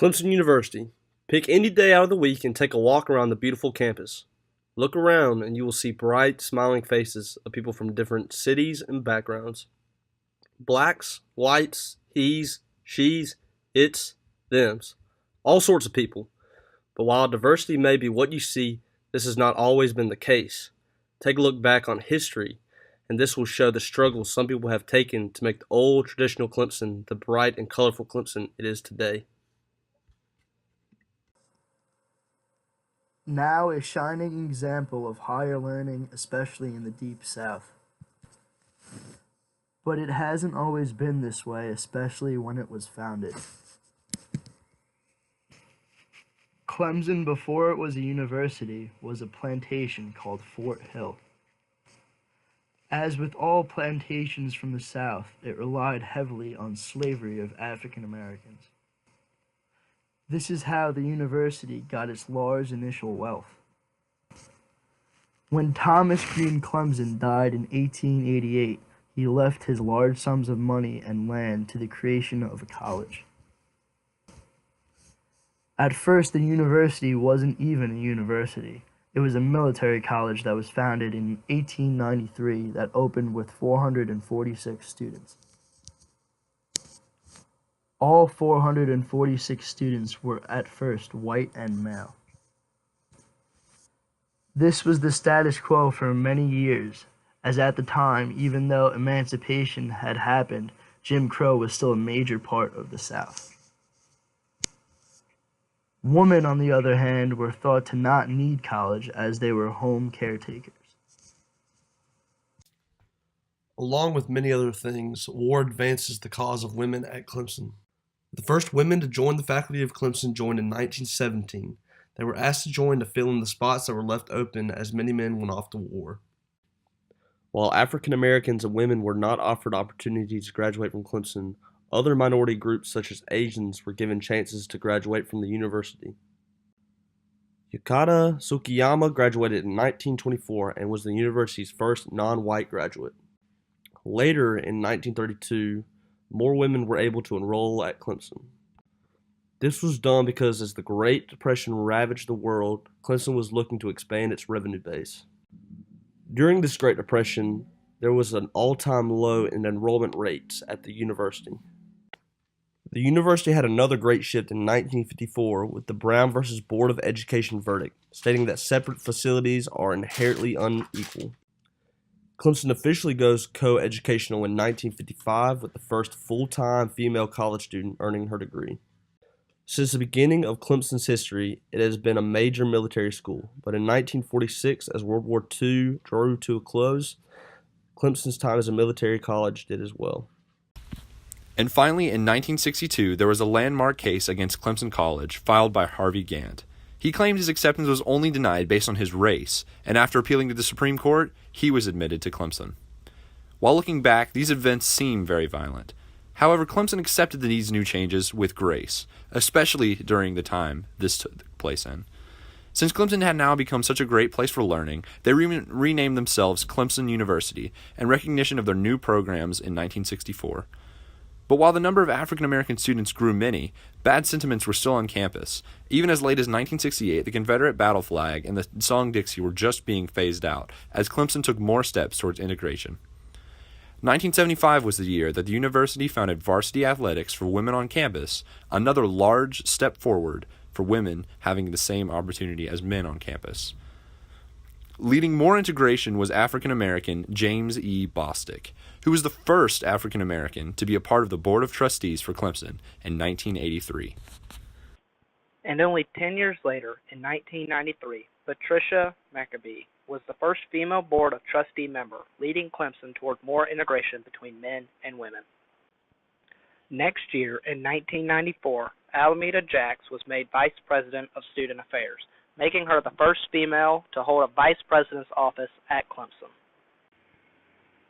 Clemson University. Pick any day out of the week and take a walk around the beautiful campus. Look around and you will see bright, smiling faces of people from different cities and backgrounds. Blacks, whites, he's, she's, it's, thems. All sorts of people. But while diversity may be what you see, this has not always been the case. Take a look back on history, and this will show the struggles some people have taken to make the old traditional Clemson the bright and colorful Clemson it is today. Now a shining example of higher learning, especially in the Deep South. But it hasn't always been this way, especially when it was founded. Clemson, before it was a university, was a plantation called Fort Hill. As with all plantations from the South, it relied heavily on slavery of African Americans. This is how the university got its large initial wealth. When Thomas Green Clemson died in 1888, he left his large sums of money and land to the creation of a college. At first, the university wasn't even a university. It was a military college that was founded in 1893 that opened with 446 students. All 446 students were at first white and male. This was the status quo for many years, as at the time, even though emancipation had happened, Jim Crow was still a major part of the South. Women, on the other hand, were thought to not need college as they were home caretakers. Along with many other things, war advances the cause of women at Clemson. The first women to join the faculty of Clemson joined in 1917. They were asked to join to fill in the spots that were left open as many men went off to war. While African Americans and women were not offered opportunities to graduate from Clemson, other minority groups such as Asians were given chances to graduate from the university. Yukata Tsukiyama graduated in 1924 and was the university's first non-white graduate. Later, in 1932, more women were able to enroll at Clemson. This was done because as the Great Depression ravaged the world, Clemson was looking to expand its revenue base. During this Great Depression, there was an all-time low in enrollment rates at the university. The university had another great shift in 1954 with the Brown versus Board of Education verdict, stating that separate facilities are inherently unequal. Clemson officially goes co-educational in 1955 with the first full-time female college student earning her degree. Since the beginning of Clemson's history, it has been a major military school, but in 1946, as World War II drew to a close, Clemson's time as a military college did as well. And finally, in 1962, there was a landmark case against Clemson College filed by Harvey Gantt. He claimed his acceptance was only denied based on his race, and after appealing to the Supreme Court, he was admitted to Clemson. While looking back, these events seem very violent. However, Clemson accepted these new changes with grace, especially during the time this took place in. Since Clemson had now become such a great place for learning, they renamed themselves Clemson University in recognition of their new programs in 1964. But while the number of African American students grew many, bad sentiments were still on campus. Even as late as 1968, the Confederate battle flag and the song Dixie were just being phased out, as Clemson took more steps towards integration. 1975 was the year that the university founded varsity athletics for women on campus, another large step forward for women having the same opportunity as men on campus. Leading more integration was African American James E. Bostic, who was the first African American to be a part of the Board of Trustees for Clemson in 1983. And only 10 years later, in 1993, Patricia McAbee was the first female Board of Trustee member, leading Clemson toward more integration between men and women. Next year, in 1994, Alameda Jacks was made Vice President of Student Affairs, making her the first female to hold a vice president's office at Clemson.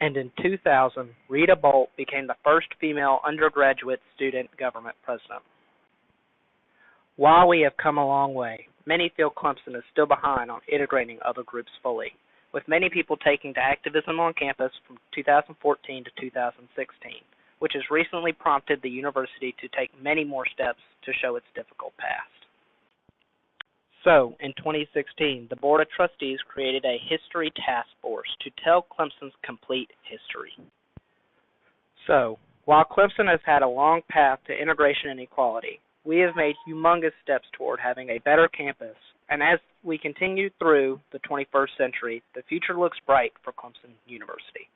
And in 2000, Rita Bolt became the first female undergraduate student government president. While we have come a long way, many feel Clemson is still behind on integrating other groups fully, with many people taking to activism on campus from 2014 to 2016. which has recently prompted the university to take many more steps to show its difficult past. So, in 2016, the Board of Trustees created a History Task Force to tell Clemson's complete history. So, while Clemson has had a long path to integration and equality, we have made humongous steps toward having a better campus, and as we continue through the 21st century, the future looks bright for Clemson University.